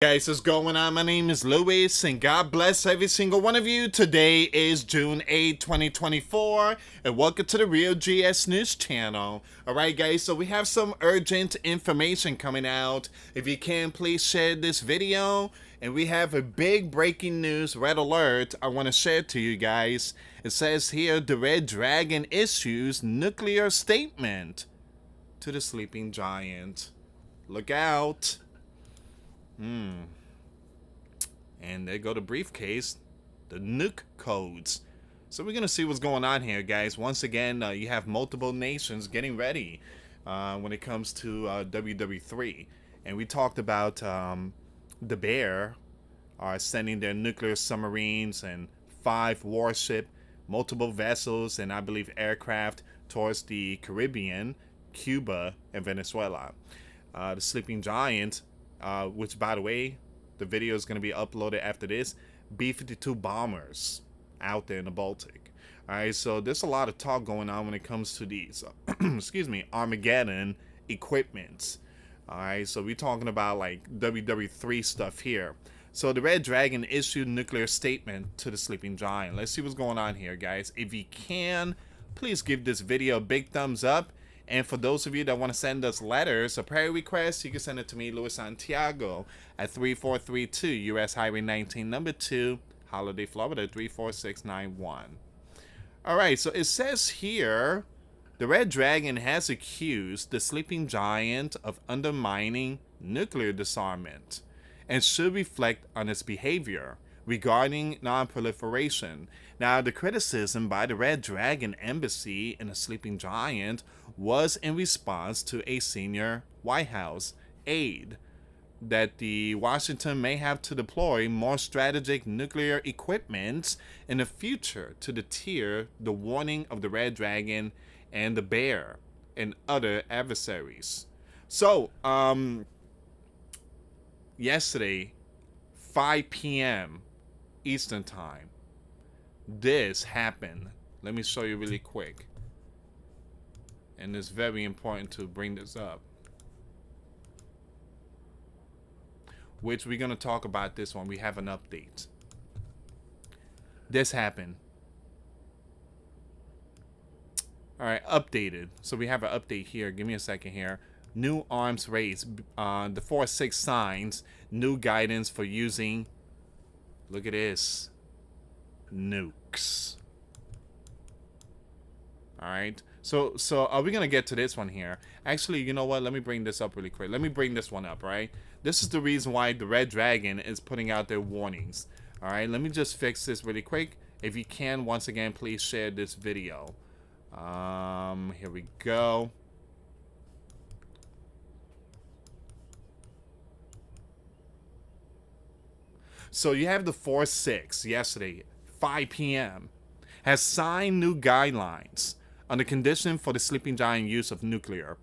Guys, what's going on? My name is Louis, and God bless every single one of you. Today is June 8th, 2024, and welcome to the Real GS News channel. Alright guys, so we have some urgent information coming out. If you can, please share this video. And we have a big breaking news, red alert, I want to share to you guys. It says here, the Red Dragon issues nuclear statement to the sleeping giant. Look out. And there go the briefcase, the Nuke codes. So we're going to see what's going on here, guys. Once again, you have multiple nations getting ready when it comes to WW3. And we talked about the Bear are sending their nuclear submarines and 5 warship, multiple vessels, and I believe aircraft towards the Caribbean, Cuba, and Venezuela. The Sleeping Giant, which, by the way, the video is going to be uploaded after this, B-52 bombers out there in the Baltic. Alright, so there's a lot of talk going on when it comes to these, excuse me, Armageddon equipment. Alright, so we're talking about like WW3 stuff here. So the Red Dragon issued nuclear statement to the Sleeping Giant. Let's see what's going on here, guys. If you can, please give this video a big thumbs up. And for those of you that want to send us letters or prayer requests, you can send it to me, US Santiago, at 3432 US Highway 19, number 2, Holiday, Florida, 34691. Alright, so it says here, the Red Dragon has accused the Sleeping Giant of undermining nuclear disarmament and should reflect on its behavior regarding non-proliferation. Now, the criticism by the Red Dragon Embassy and the Sleeping Giant was in response to a senior White House aide that the Washington may have to deploy more strategic nuclear equipment in the future to deter the warning of the Red Dragon and the Bear and other adversaries. So, yesterday, 5 p.m. Eastern Time, this happened. Let me show you really quick. And it's very important to bring this up. Which we're going to talk about this one. We have an update. This happened. Alright, updated. So we have an update here. Give me a second here. New arms race. The 4-6 signs. New guidance for using, look at this, nukes. Alright. So are we going to get to this one here? Actually, you know what? Let me bring this up really quick. Let me bring this one up, right? This is the reason why the Red Dragon is putting out their warnings. Alright, let me just fix this really quick. If you can, once again, please share this video. Here we go. So you have the 4-6 yesterday, 5 p.m. has signed new guidelines on the condition for the Sleeping Giant use of nuclear.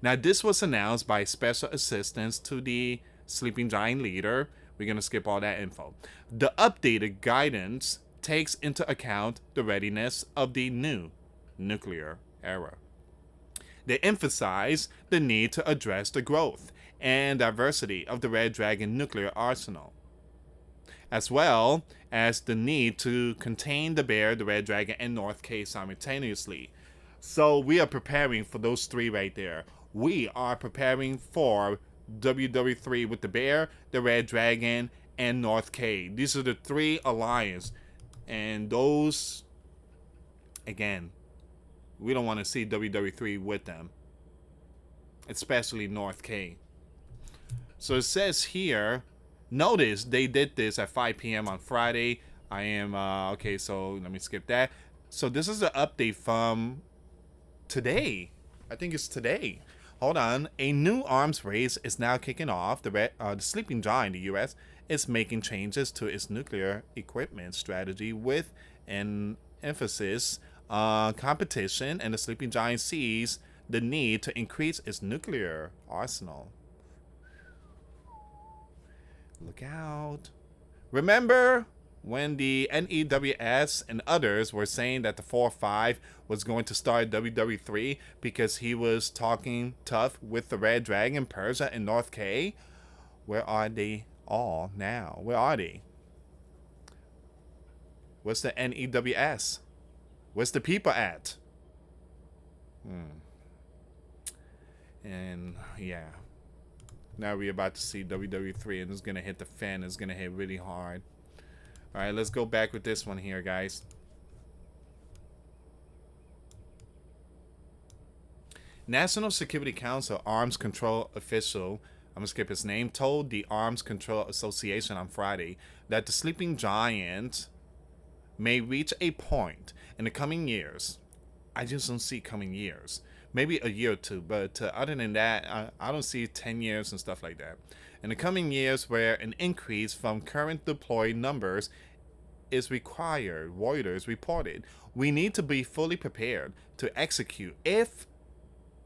Now, this was announced by special assistants to the Sleeping Giant leader. We're going to skip all that info. The updated guidance takes into account the readiness of the new nuclear era. They emphasize the need to address the growth and diversity of the Red Dragon nuclear arsenal, as well as the need to contain the Bear, the Red Dragon, and North K simultaneously. So we are preparing for those 3 right there. We are preparing for WW3 with the Bear, the Red Dragon, and North K. These are the 3 alliances. And those, again, we don't want to see WW3 with them, especially North K. So it says here, notice they did this at 5 p.m. on Friday. I am, okay, so let me skip that. So this is an update from today. I think it's today. Hold on. A new arms race is now kicking off. The Sleeping Giant, the U.S., is making changes to its nuclear equipment strategy with an emphasis on competition, and the Sleeping Giant sees the need to increase its nuclear arsenal. Look out. Remember when the NEWS and others were saying that the 4-5 was going to start WW3 because he was talking tough with the Red Dragon, Persia, and North K? Where are they all now? Where are they? Where's the NEWS? Where's the people at? And yeah, now we're about to see WW3, and it's gonna hit the fan. It's gonna hit really hard. All right, let's go back with this one here, guys. National Security Council arms control official, I'm gonna skip his name, told the Arms Control Association on Friday that the sleeping giant may reach a point in the coming years. I just don't see coming years. Maybe a year or two, but other than that, I don't see 10 years and stuff like that. In the coming years, where an increase from current deployed numbers is required, Reuters reported. We need to be fully prepared to execute if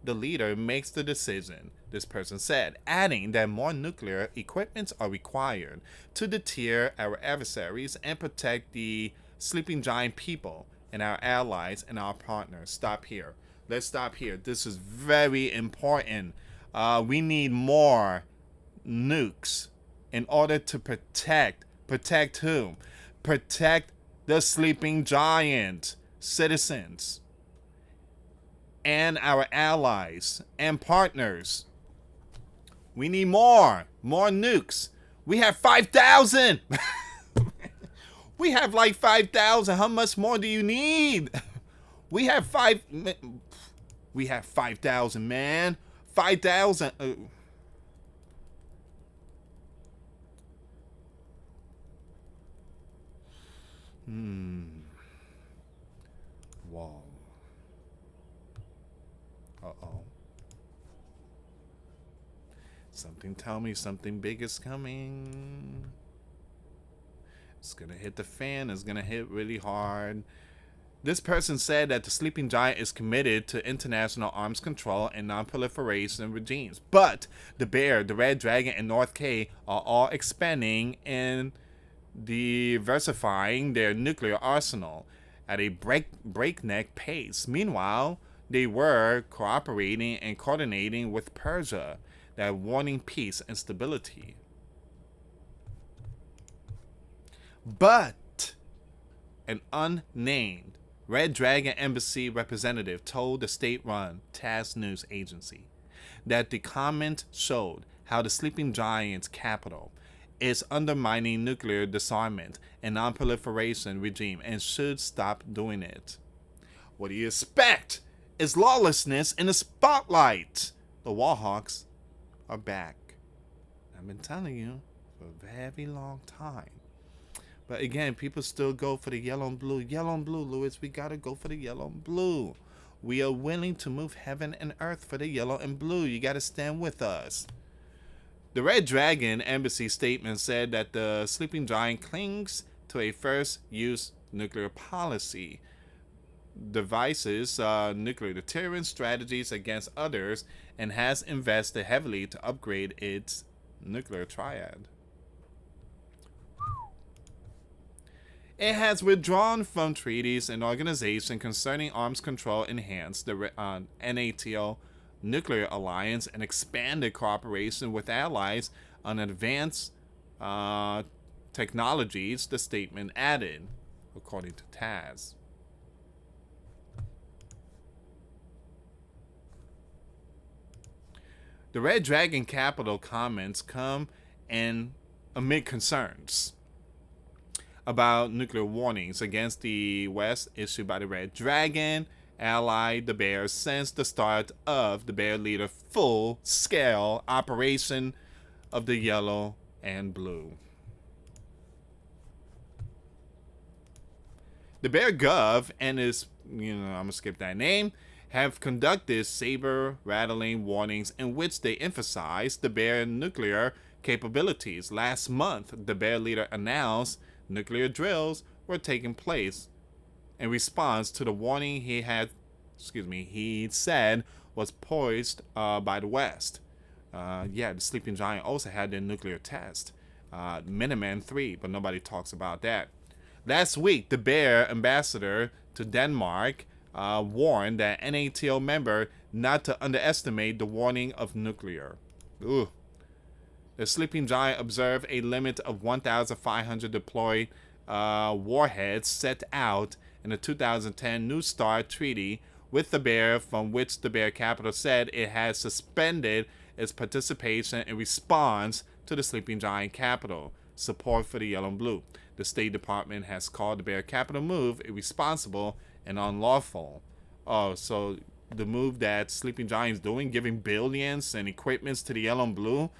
the leader makes the decision, this person said, adding that more nuclear equipments are required to deter our adversaries and protect the sleeping giant people and our allies and our partners. Stop here. Let's stop here. This is very important. We need more nukes in order to protect whom? Protect the sleeping giant citizens and our allies and partners. We need more nukes. We have 5,000. We have like 5,000. How much more do you need? We have 5,000, man. 5,000. Whoa. Uh-oh. Something tell me something big is coming. It's gonna hit the fan. It's gonna hit really hard. This person said that the sleeping giant is committed to international arms control and non-proliferation regimes. But the Bear, the Red Dragon, and North K are all expanding and diversifying their nuclear arsenal at a breakneck pace. Meanwhile, they were cooperating and coordinating with Persia, that wanting peace and stability. But an unnamed Red Dragon Embassy representative told the state-run TASS news agency that the comment showed how the sleeping giant's capital is undermining nuclear disarmament and non-proliferation regime and should stop doing it. What do you expect? Is lawlessness in the spotlight. The Warhawks are back. I've been telling you for a very long time. But again, people still go for the yellow and blue. Yellow and blue, Lewis. We gotta go for the yellow and blue. We are willing to move heaven and earth for the yellow and blue. You gotta stand with us. The Red Dragon Embassy statement said that the sleeping giant clings to a first-use nuclear policy, devises nuclear deterrence strategies against others, and has invested heavily to upgrade its nuclear triad. It has withdrawn from treaties and organizations concerning arms control, enhanced the NATO nuclear alliance, and expanded cooperation with allies on advanced technologies, the statement added, according to TASS. The Red Dragon Capital comments come in amid concerns about nuclear warnings against the West issued by the Red Dragon allied the Bear since the start of the Bear Leader full-scale operation of the Yellow and Blue. The Bear Gov and his, I'm gonna skip that name, have conducted saber-rattling warnings in which they emphasize the Bear nuclear capabilities. Last month, the Bear Leader announced nuclear drills were taking place in response to the warning he said was posed by the West. The sleeping giant also had their nuclear test, Minuteman 3, but nobody talks about that. Last week, the Bear ambassador to Denmark warned that NATO member not to underestimate the warning of nuclear. The The Sleeping Giant observed a limit of 1,500 deployed warheads set out in the 2010 New START treaty with the Bear, from which the Bear capital said it has suspended its participation in response to the Sleeping Giant capital support for the Yellow and Blue. The State Department has called the Bear capital move irresponsible and unlawful. Oh, so the move that Sleeping Giant is doing, giving billions and equipments to the Yellow and Blue,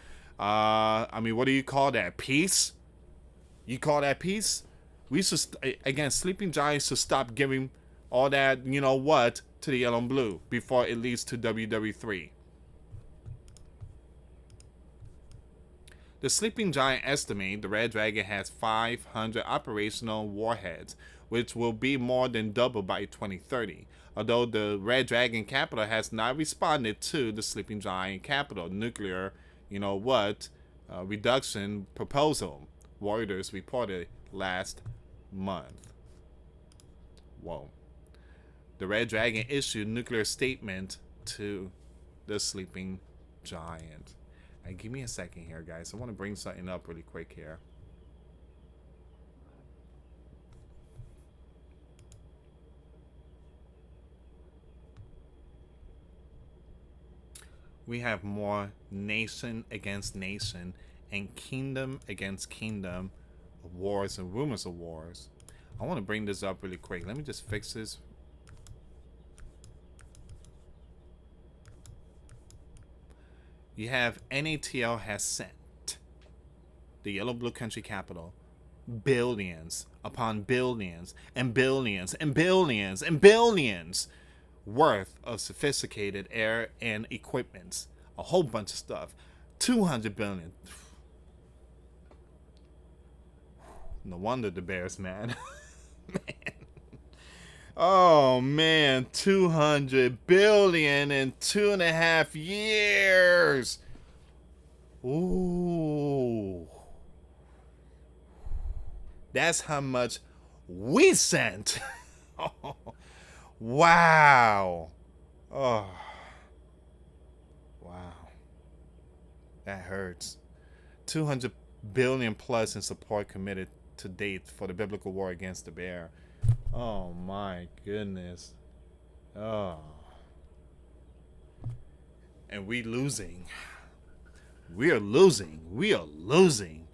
I mean, what do you call that? Peace? You call that peace? We should, again, Sleeping Giants should stop giving all that, you know what, to the Yellow and Blue before it leads to WW3. The Sleeping Giant estimate the Red Dragon has 500 operational warheads, which will be more than double by 2030. Although the Red Dragon capital has not responded to the Sleeping Giant capital nuclear, reduction proposal, Reuters reported last month. Whoa. The Red Dragon issued nuclear statement to the Sleeping Giant. Hey, give me a second here, guys. I want to bring something up really quick here. We have more nation against nation and kingdom against kingdom of wars and rumors of wars. I want to bring this up really quick. Let me just fix this. You have NATO has sent the Yellow Blue Country capital billions upon billions and billions and billions and billions worth of sophisticated air and equipments, a whole bunch of stuff. 200 billion. No wonder the Bears mad. Man. Oh man, 200 billion in 2.5 years. Ooh. That's how much we sent. Wow. Oh. Wow. That hurts. 200 billion plus in support committed to date for the biblical war against the bear. Oh my goodness. Oh. And we losing. We are losing. We are losing.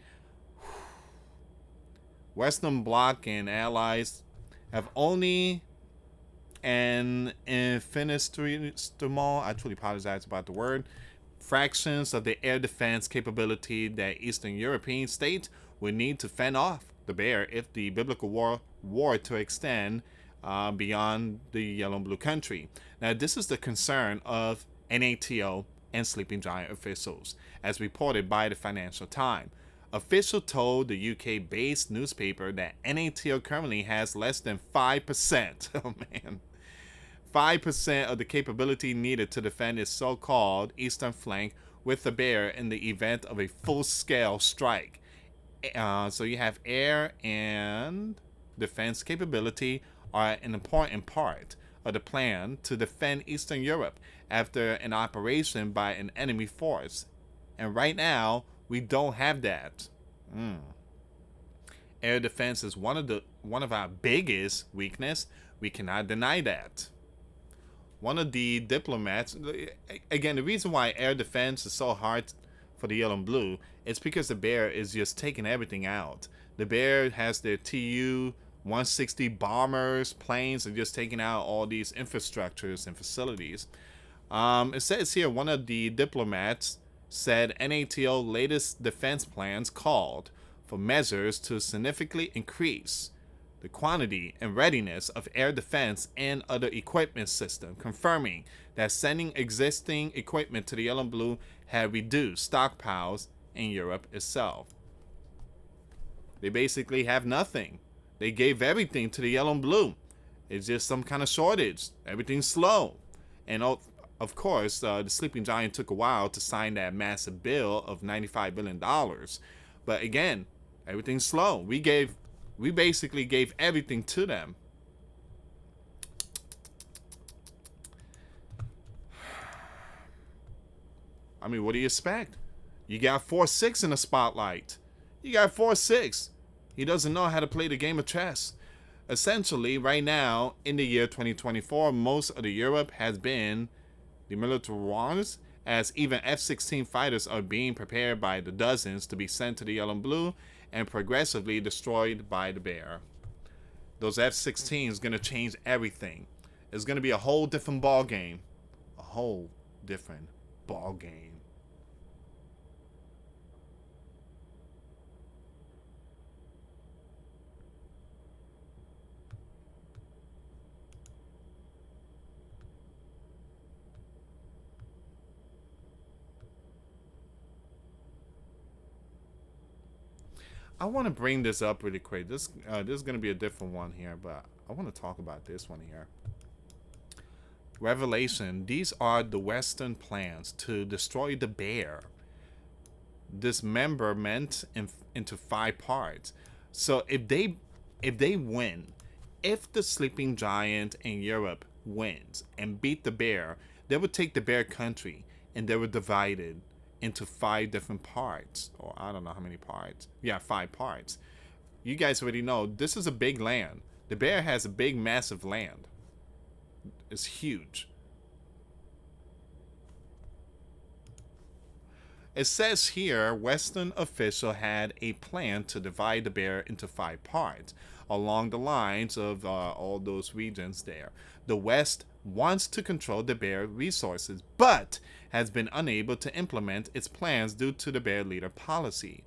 Western Bloc and allies have only an infinitesimal, I truly apologize about the word, fractions of the air defense capability that Eastern European states would need to fend off the bear if the biblical war to extend beyond the Yellow and Blue Country. Now, this is the concern of NATO and Sleeping Giant officials, as reported by the Financial Times. Official told the UK-based newspaper that NATO currently has less than 5%. Oh man. 5% of the capability needed to defend its so-called eastern flank with the bear in the event of a full-scale strike. So you have air and defense capability are an important part of the plan to defend Eastern Europe after an operation by an enemy force. And right now, we don't have that. Air defense is one of our biggest weakness. We cannot deny that. One of the diplomats, again, the reason why air defense is so hard for the Yellow and Blue is because the bear is just taking everything out. The bear has their Tu-160 bombers, planes, and just taking out all these infrastructures and facilities. It says here one of the diplomats said NATO latest defense plans called for measures to significantly increase the quantity and readiness of air defense and other equipment systems, confirming that sending existing equipment to the Yellow and Blue had reduced stockpiles in Europe itself. They basically have nothing. They gave everything to the Yellow and Blue. It's just some kind of shortage. Everything's slow. And of course, the Sleeping Giant took a while to sign that massive bill of $95 billion. But again, everything's slow. We basically gave everything to them. I mean, what do you expect? You got 4-6 in the spotlight. You got 4-6. He doesn't know how to play the game of chess. Essentially, right now, in the year 2024, most of the Europe has been demilitarized, as even F-16 fighters are being prepared by the dozens to be sent to the yellow and blue and progressively destroyed by the bear. Those F-16s going to change everything. It's going to be a whole different ball game. A whole different ball game. I want to bring this up really quick. This is going to be a different one here, but I want to talk about this one here. Revelation. These are the Western plans to destroy the bear. Dismemberment into 5 parts. So if they win, if the sleeping giant in Europe wins and beat the bear, they would take the bear country and they would divide it into 5 different parts, or I don't know how many parts. Yeah, 5 parts. You guys already know this is a big land. The bear has a big, massive land. It's huge. It says here, Western official had a plan to divide the bear into 5 parts along the lines of all those regions there. The West wants to control the bear resources, but has been unable to implement its plans due to the bear leader policy.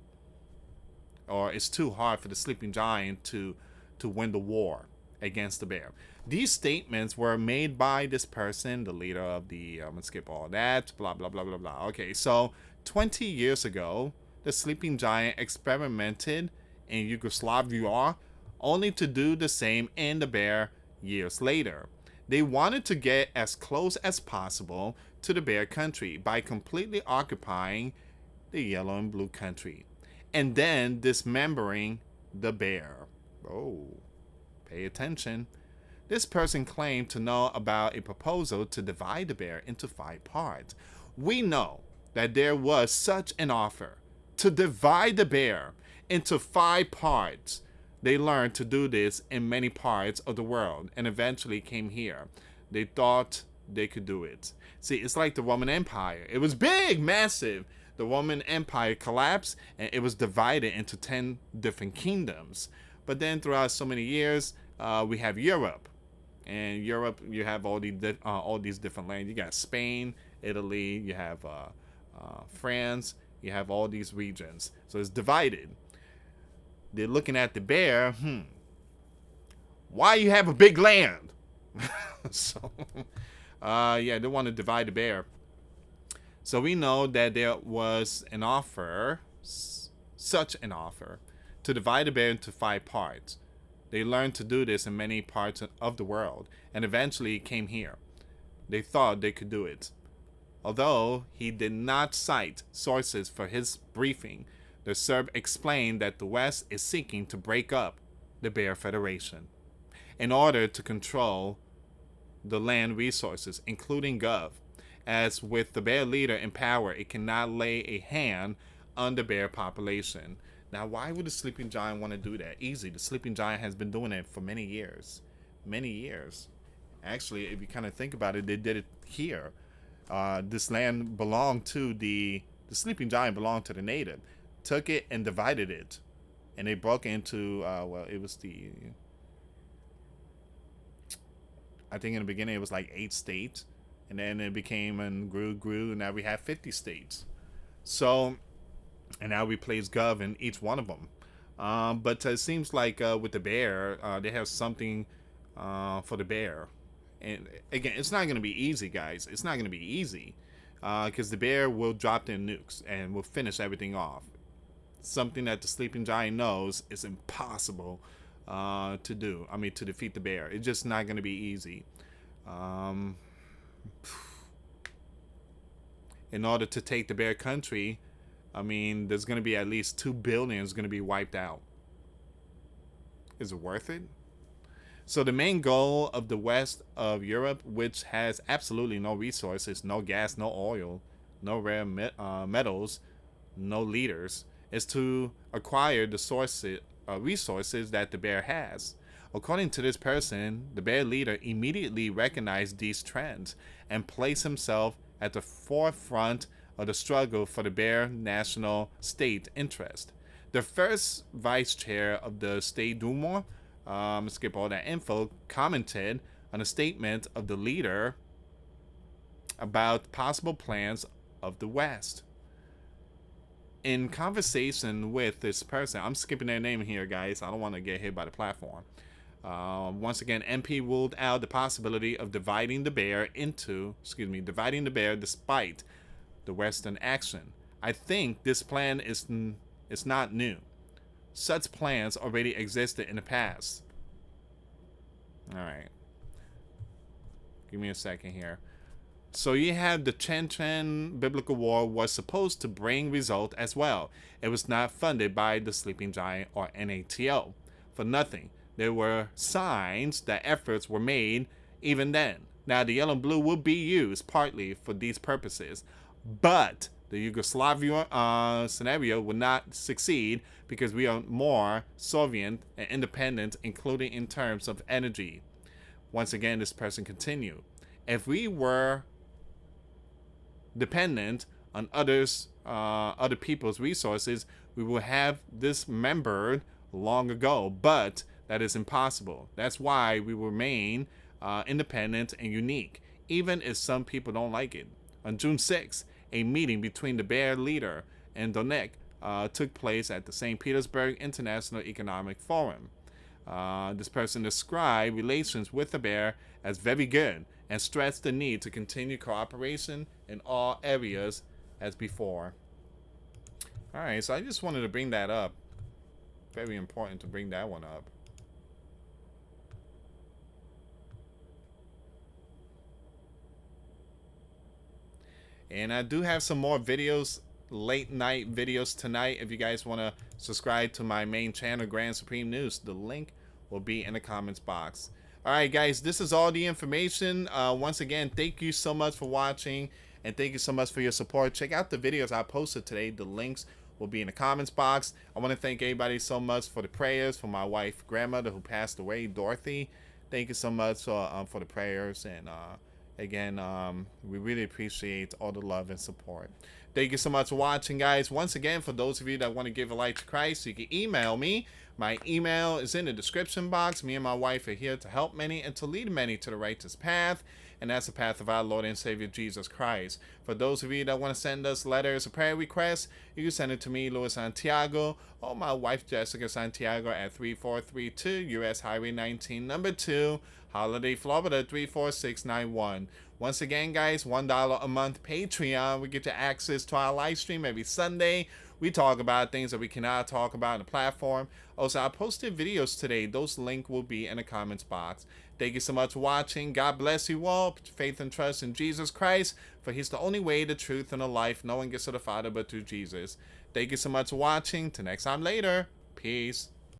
Or it's too hard for the sleeping giant to win the war against the bear. These statements were made by this person, the leader of the, I'm going to skip all that, blah, blah, blah, blah, blah. Okay, so 20 years ago, the sleeping giant experimented in Yugoslavia only to do the same in the bear years later. They wanted to get as close as possible to the bear country by completely occupying the yellow and blue country and then dismembering the bear. Oh, pay attention. This person claimed to know about a proposal to divide the bear into 5 parts. We know that there was such an offer to divide the bear into 5 parts. They learned to do this in many parts of the world and eventually came here. They thought they could do it. See, it's like the Roman Empire. It was big, massive. The Roman Empire collapsed and it was divided into 10 different kingdoms. But then throughout so many years, we have Europe. And Europe, you have all these different lands. You got Spain, Italy, you have France, you have all these regions. So it's divided. They're looking at the bear. Why you have a big land? So, yeah, they want to divide the bear. So we know that there was an offer, such an offer, to divide the bear into 5 parts. They learned to do this in many parts of the world, and eventually came here. They thought they could do it. Although he did not cite sources for his briefing, the Serb explained that the West is seeking to break up the Bear Federation in order to control the land resources, including Gov. As with the bear leader in power, it cannot lay a hand on the bear population. Now, why would the sleeping giant want to do that? Easy. The sleeping giant has been doing it for many years. Many years. Actually, if you kind of think about it, they did it here. This land belonged to the sleeping giant belonged to the native. Took it and divided it. And they broke into, well, it was I think in the beginning it was like 8 states. And then it became and grew, and now we have 50 states. So, and now we place Gov in each one of them. But it seems like with the bear, they have something for the bear. And again, it's not going to be easy, guys. It's not going to be easy. Because the bear will drop their nukes and will finish everything off. Something that the sleeping giant knows is impossible to do. I mean, to defeat the bear. It's just not going to be easy. In order to take the bear country, I mean, there's going to be at least 2 billion is going to be wiped out. Is it worth it? So the main goal of the west of Europe, which has absolutely no resources, no gas, no oil, no rare metals, no leaders, is to acquire the resources that the bear has. According to this person, the bear leader immediately recognized these trends and placed himself at the forefront of the struggle for the bear national state interest. The first vice chair of the State Duma, skip all that info, commented on a statement of the leader about possible plans of the West. In conversation with this person, I'm skipping their name here, guys. I don't want to get hit by the platform. Once again, MP ruled out the possibility of dividing the bear despite the Western action. I think this plan is not new. Such plans already existed in the past. All right. Give me a second here. So you have the Chechen Biblical War was supposed to bring result as well. It was not funded by the Sleeping Giant or NATO for nothing. There were signs that efforts were made even then. Now the yellow and blue will be used partly for these purposes, but the Yugoslavia scenario would not succeed because we are more Soviet and independent, including in terms of energy. Once again, this person continued. If we were dependent on other people's resources, we will have dismembered long ago, but that is impossible. That's why we remain independent and unique, even if some people don't like it. On June 6th, a meeting between the bear leader and Nuke took place at the St. Petersburg International Economic Forum. This person described relations with the bear as very good and stressed the need to continue cooperation in all areas as before. All right, so I just wanted to bring that up. Very important to bring that one up. And I do have some more videos, late night videos tonight. If you guys want to subscribe to my main channel, Grand Supreme News, the link will be in the comments box. All right, guys, this is all the information. Once again, thank you so much for watching, and thank you so much for your support. Check out the videos I posted today. The links will be in the comments box. I want to thank everybody so much for the prayers for my wife, grandmother, who passed away, Dorothy. Thank you so much for the prayers, and again, we really appreciate all the love and support. Thank you so much for watching, guys. Once again, for those of you that want to give a life to Christ, you can email me. My email is in the description box. Me and my wife are here to help many and to lead many to the righteous path, and that's the path of our Lord and Savior Jesus Christ. For those of you that want to send us letters or prayer requests, you can send it to me, US Santiago, or my wife, Jessica Santiago, at 3432 US Highway 19, number 2, Holiday, Florida 34691. Once again, guys, $1 a month Patreon. We get you access to our live stream every Sunday. We talk about things that we cannot talk about on the platform. Also, I posted videos today. Those links will be in the comments box. Thank you so much for watching. God bless you all. Put faith and trust in Jesus Christ, for he's the only way, the truth, and the life. No one gets to the Father but through Jesus. Thank you so much for watching. Till next time later. Peace.